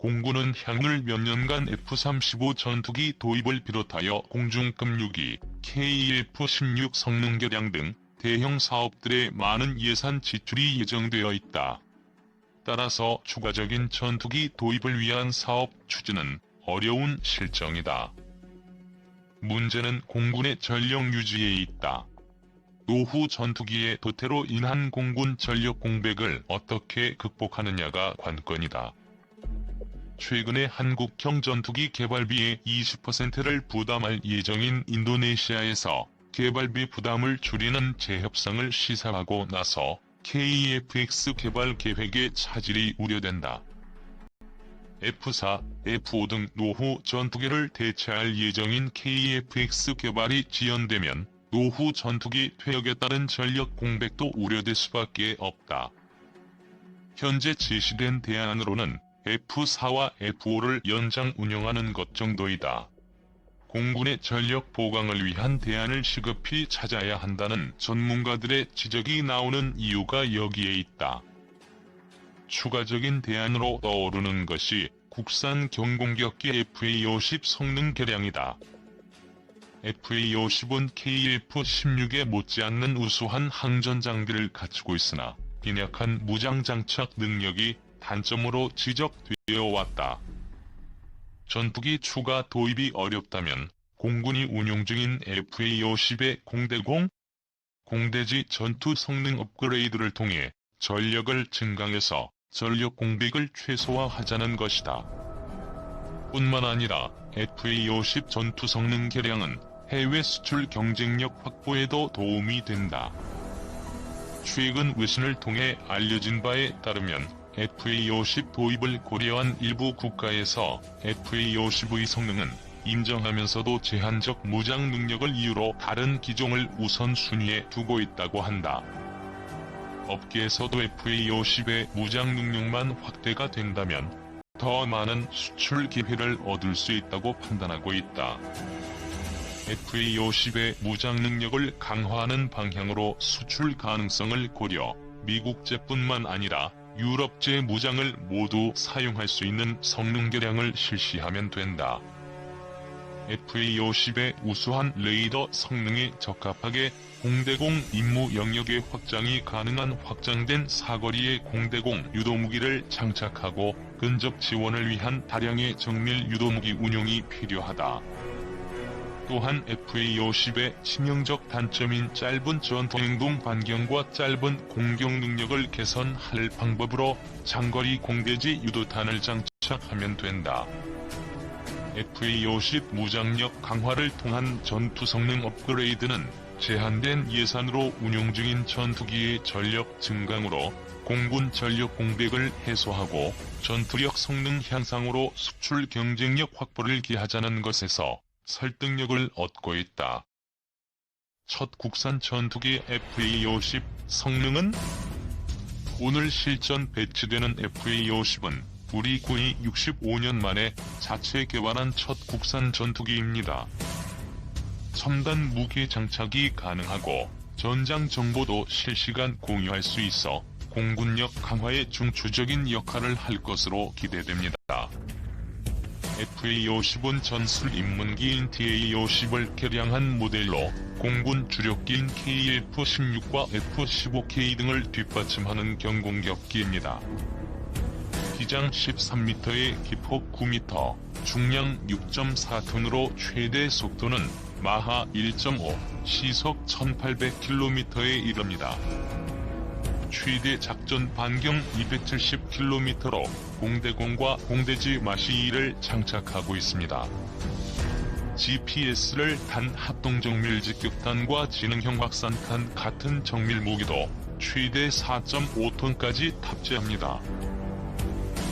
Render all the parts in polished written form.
공군은 향후를 몇 년간 F-35 전투기 도입을 비롯하여 공중급 무기, KF-16 성능 개량 등 대형 사업들에 많은 예산 지출이 예정되어 있다. 따라서 추가적인 전투기 도입을 위한 사업 추진은 어려운 실정이다. 문제는 공군의 전력 유지에 있다. 노후 전투기의 도태로 인한 공군 전력 공백을 어떻게 극복하느냐가 관건이다. 최근에 한국형 전투기 개발비의 20%를 부담할 예정인 인도네시아에서 개발비 부담을 줄이는 재협상을 시사하고 나서 KF-X 개발 계획의 차질이 우려된다. F-4, F-5 등 노후 전투기를 대체할 예정인 KF-X 개발이 지연되면 노후 전투기 퇴역에 따른 전력 공백도 우려될 수밖에 없다. 현재 제시된 대안으로는 F-4와 F-5를 연장 운영하는 것 정도이다. 공군의 전력 보강을 위한 대안을 시급히 찾아야 한다는 전문가들의 지적이 나오는 이유가 여기에 있다. 추가적인 대안으로 떠오르는 것이 국산 경공격기 FA-50 성능 개량이다. FA-50은 KF-16에 못지않는 우수한 항전 장비를 갖추고 있으나 빈약한 무장 장착 능력이 단점으로 지적되어 왔다. 전투기 추가 도입이 어렵다면 공군이 운용 중인 FA-50의 공대공, 공대지 전투 성능 업그레이드를 통해 전력을 증강해서 전력 공백을 최소화하자는 것이다. 뿐만 아니라 FA-50 전투 성능 개량은 해외 수출 경쟁력 확보에도 도움이 된다. 최근 외신을 통해 알려진 바에 따르면 FA-50 도입을 고려한 일부 국가에서 FA-50의 성능은 인정하면서도 제한적 무장 능력을 이유로 다른 기종을 우선순위에 두고 있다고 한다. 업계에서도 FA-50의 무장 능력만 확대가 된다면 더 많은 수출 기회를 얻을 수 있다고 판단하고 있다. FA-50의 무장 능력을 강화하는 방향으로 수출 가능성을 고려, 미국제뿐만 아니라 유럽제 무장을 모두 사용할 수 있는 성능 개량을 실시하면 된다. FA-50의 우수한 레이더 성능에 적합하게 공대공 임무 영역의 확장이 가능한 확장된 사거리의 공대공 유도무기를 장착하고 근접 지원을 위한 다량의 정밀 유도무기 운용이 필요하다. 또한 FA-50의 치명적 단점인 짧은 전투행동 반경과 짧은 공격 능력을 개선할 방법으로 장거리 공대지 유도탄을 장착하면 된다. FA-50 무장력 강화를 통한 전투 성능 업그레이드는 제한된 예산으로 운용 중인 전투기의 전력 증강으로 공군 전력 공백을 해소하고 전투력 성능 향상으로 수출 경쟁력 확보를 기하자는 것에서 설득력을 얻고 있다. 첫 국산 전투기 FA-50 성능은? 오늘 실전 배치되는 FA-50은 우리 군이 65년 만에 자체 개발한 첫 국산 전투기입니다. 첨단 무기 장착이 가능하고 전장 정보도 실시간 공유할 수 있어 공군력 강화에 중추적인 역할을 할 것으로 기대됩니다. FA-50은 전술 입문기인 TA-50을 개량한 모델로 공군 주력기인 KF-16과 F-15K 등을 뒷받침하는 경공격기입니다. 기장 13m에 기폭 9m, 중량 6.4톤으로 최대 속도는 마하 1.5, 시속 1800km에 이릅니다. 최대 작전 반경 270km로 공대공과 공대지 마시이를 장착하고 있습니다. GPS를 단 합동정밀 직격탄과 지능형 확산탄 같은 정밀 무기도 최대 4.5톤까지 탑재합니다.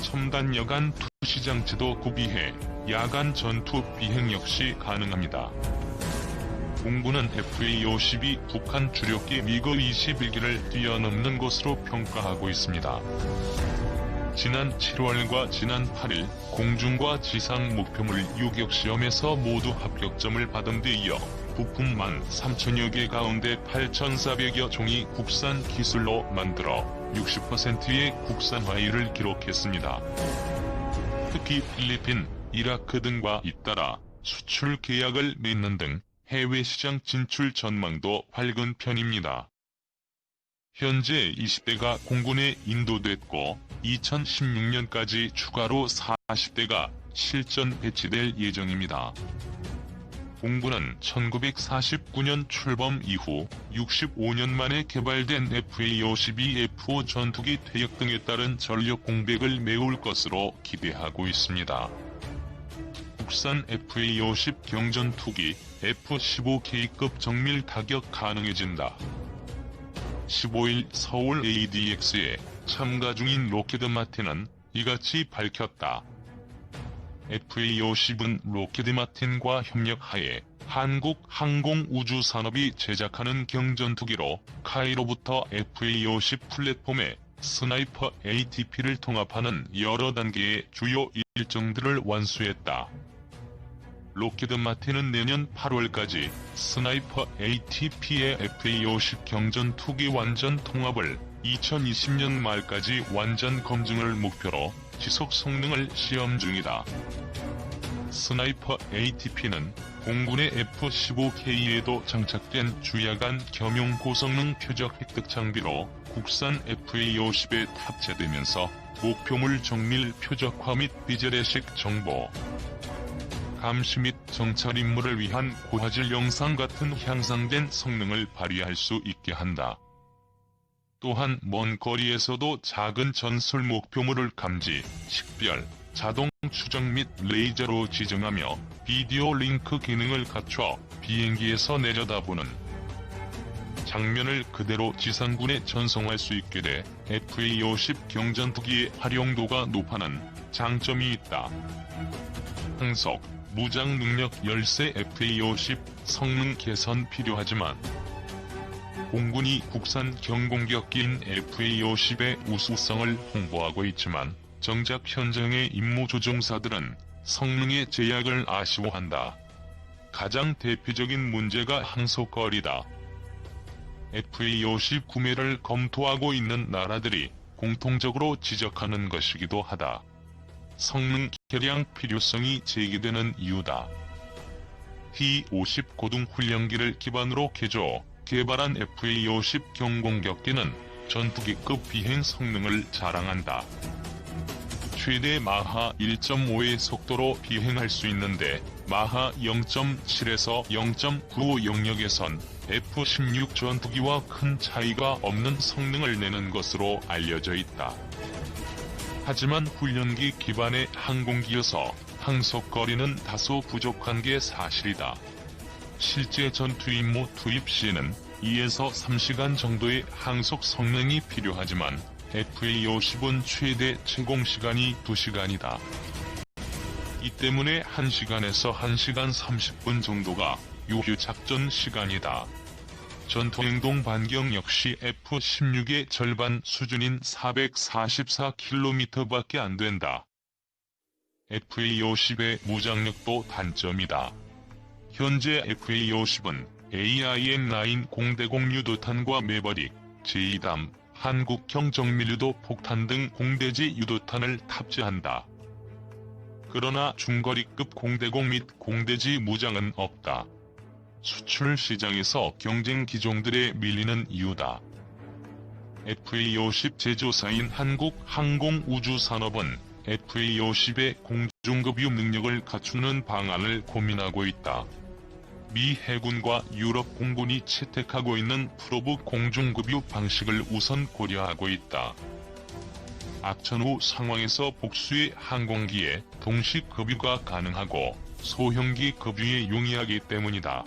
첨단 여간 투시 장치도 구비해 야간 전투 비행 역시 가능합니다. 공군은 FA-50이 북한 주력기 미그 21기를 뛰어넘는 것으로 평가하고 있습니다. 지난 7월과 지난 8일 공중과 지상 목표물 유격 시험에서 모두 합격점을 받은 데 이어 부품 13,000여 개 가운데 8,400여 종이 국산 기술로 만들어 60%의 국산화율을 기록했습니다. 특히 필리핀, 이라크 등과 잇따라 수출 계약을 맺는 등 해외 시장 진출 전망도 밝은 편입니다. 현재 20대가 공군에 인도됐고 2016년까지 추가로 40대가 실전 배치될 예정입니다. 공군은 1949년 출범 이후 65년 만에 개발된 FA-52F5 전투기 퇴역 등에 따른 전력 공백을 메울 것으로 기대하고 있습니다. 국산 FA-50 경전투기 F-15K급 정밀 타격 가능해진다. 15일 서울 ADX에 참가 중인 록히드 마틴은 이같이 밝혔다. FA-50은 록히드 마틴과 협력하에 한국 항공우주산업이 제작하는 경전투기로 카이로부터 FA-50 플랫폼에 스나이퍼 ATP를 통합하는 여러 단계의 주요 일정들을 완수했다. 록히드 마틴은 내년 8월까지 스나이퍼 ATP의 FA-50 경전투기 완전 통합을 2020년 말까지 완전 검증을 목표로 지속 성능을 시험 중이다. 스나이퍼 ATP는 공군의 F-15K에도 장착된 주야간 겸용 고성능 표적 획득 장비로 국산 FA-50에 탑재되면서 목표물 정밀 표적화 및 비저레식 정보, 감시 및 정찰 임무를 위한 고화질 영상 같은 향상된 성능을 발휘할 수 있게 한다. 또한 먼 거리에서도 작은 전술 목표물을 감지, 식별, 자동 추적 및 레이저로 지정하며 비디오 링크 기능을 갖춰 비행기에서 내려다보는 장면을 그대로 지상군에 전송할 수 있게 돼 FA-50 경전투기의 활용도가 높아는 장점이 있다. 항속, 무장 능력 열세 FA-50 성능 개선 필요하지만 공군이 국산 경공격기인 FA-50의 우수성을 홍보하고 있지만 정작 현장의 임무 조종사들은 성능의 제약을 아쉬워한다. 가장 대표적인 문제가 항속거리다. FA-50 구매를 검토하고 있는 나라들이 공통적으로 지적하는 것이기도 하다. 성능 개량 필요성이 제기되는 이유다. T-50 고등훈련기를 기반으로 개발한 FA-50 경공격기는 전투기급 비행 성능을 자랑한다. 최대 마하 1.5의 속도로 비행할 수 있는데 마하 0.7에서 0.95 영역에선 F-16 전투기와 큰 차이가 없는 성능을 내는 것으로 알려져 있다. 하지만 훈련기 기반의 항공기여서 항속거리는 다소 부족한 게 사실이다. 실제 전투 임무 투입 시에는 2에서 3시간 정도의 항속 성능이 필요하지만 FA-50은 최대 채공시간이 2시간이다. 이 때문에 1시간에서 1시간 30분 정도가 유효 작전 시간이다. 전투행동 반경 역시 F-16의 절반 수준인 444km밖에 안 된다. FA-50의 무장력도 단점이다. 현재 FA-50은 AIM-9 공대공 유도탄과 매버릭, 제2담, 한국형 정밀유도 폭탄 등 공대지 유도탄을 탑재한다. 그러나 중거리급 공대공 및 공대지 무장은 없다. 수출 시장에서 경쟁 기종들에 밀리는 이유다. FA-50 제조사인 한국항공우주산업은 FA-50의 공중급유 능력을 갖추는 방안을 고민하고 있다. 미 해군과 유럽 공군이 채택하고 있는 프로브 공중급유 방식을 우선 고려하고 있다. 악천 후 상황에서 복수의 항공기에 동시 급유가 가능하고 소형기 급유에 용이하기 때문이다.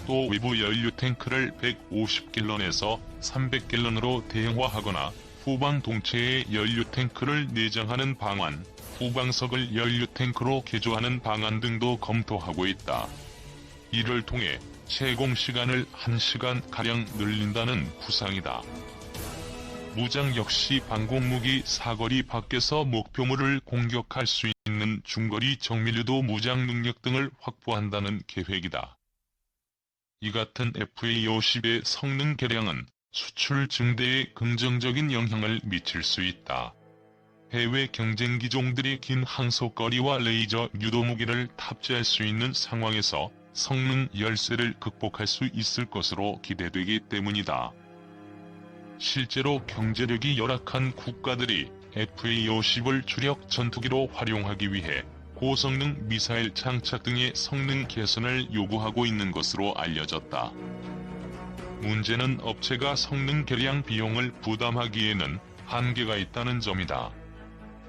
또 외부 연료 탱크를 150갤런에서 300갤런으로 대형화하거나 후방 동체에 연료 탱크를 내장하는 방안, 후방석을 연료 탱크로 개조하는 방안 등도 검토하고 있다. 이를 통해 채공 시간을 1시간가량 늘린다는 구상이다. 무장 역시 방공무기 사거리 밖에서 목표물을 공격할 수 있는 중거리 정밀유도 무장 능력 등을 확보한다는 계획이다. 이 같은 FA-50의 성능 개량은 수출 증대에 긍정적인 영향을 미칠 수 있다. 해외 경쟁 기종들이 긴 항속거리와 레이저 유도 무기를 탑재할 수 있는 상황에서 성능 열세를 극복할 수 있을 것으로 기대되기 때문이다. 실제로 경제력이 열악한 국가들이 FA-50을 주력 전투기로 활용하기 위해 고성능 미사일 장착 등의 성능 개선을 요구하고 있는 것으로 알려졌다. 문제는 업체가 성능 개량 비용을 부담하기에는 한계가 있다는 점이다.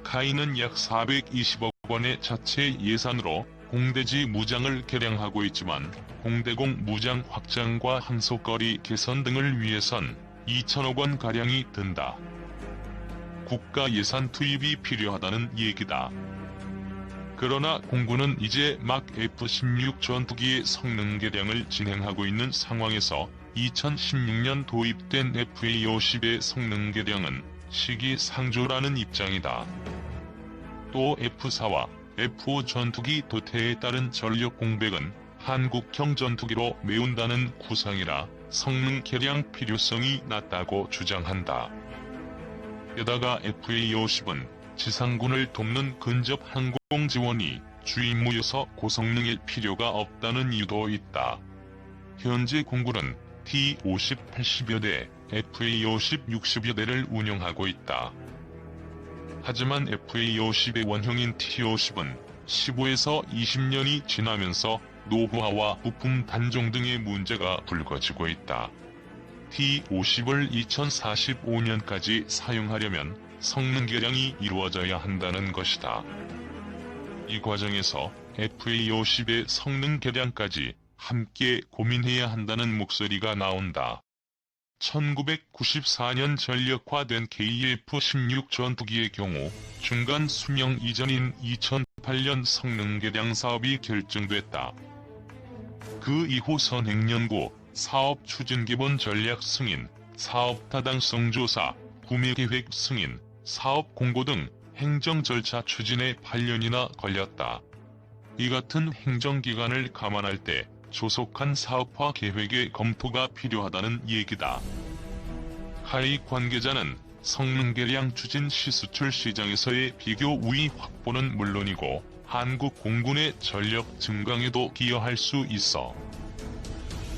카이는 약 420억 원의 자체 예산으로 공대지 무장을 개량하고 있지만 공대공 무장 확장과 항속거리 개선 등을 위해선 2천억 원가량이 든다. 국가 예산 투입이 필요하다는 얘기다. 그러나 공군은 이제 막 F-16 전투기의 성능 개량을 진행하고 있는 상황에서 2016년 도입된 FA-50의 성능 개량은 시기상조라는 입장이다. 또 F-4와 F-5 전투기 도태에 따른 전력 공백은 한국형 전투기로 메운다는 구상이라 성능 개량 필요성이 낮다고 주장한다. 게다가 FA-50은 지상군을 돕는 근접 항공 지원이 주 임무여서 고성능일 필요가 없다는 이유도 있다. 현재 공군은 T-50 80여 대, FA-50 60여 대를 운영하고 있다. 하지만 FA-50의 원형인 T-50은 15에서 20년이 지나면서 노후화와 부품 단종 등의 문제가 불거지고 있다. T-50을 2045년까지 사용하려면 성능 개량이 이루어져야 한다는 것이다. 이 과정에서 FA-50의 성능 개량까지 함께 고민해야 한다는 목소리가 나온다. 1994년 전력화된 KF-16 전투기의 경우 중간 수명 이전인 2008년 성능 개량 사업이 결정됐다. 그 이후 선행연구, 사업 추진 기본 전략 승인, 사업 타당성 조사, 구매 계획 승인, 사업 공고 등 행정 절차 추진에 8년이나 걸렸다. 이 같은 행정기간을 감안할 때 조속한 사업화 계획의 검토가 필요하다는 얘기다. 하이 관계자는 성능 개량 추진 시수출 시장에서의 비교 우위 확보는 물론이고 한국 공군의 전력 증강에도 기여할 수 있어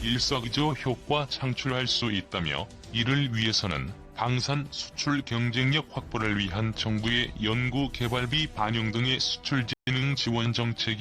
일석이조 효과 창출할 수 있다며 이를 위해서는 방산 수출 경쟁력 확보를 위한 정부의 연구 개발비 반영 등의 수출 진흥 지원 정책이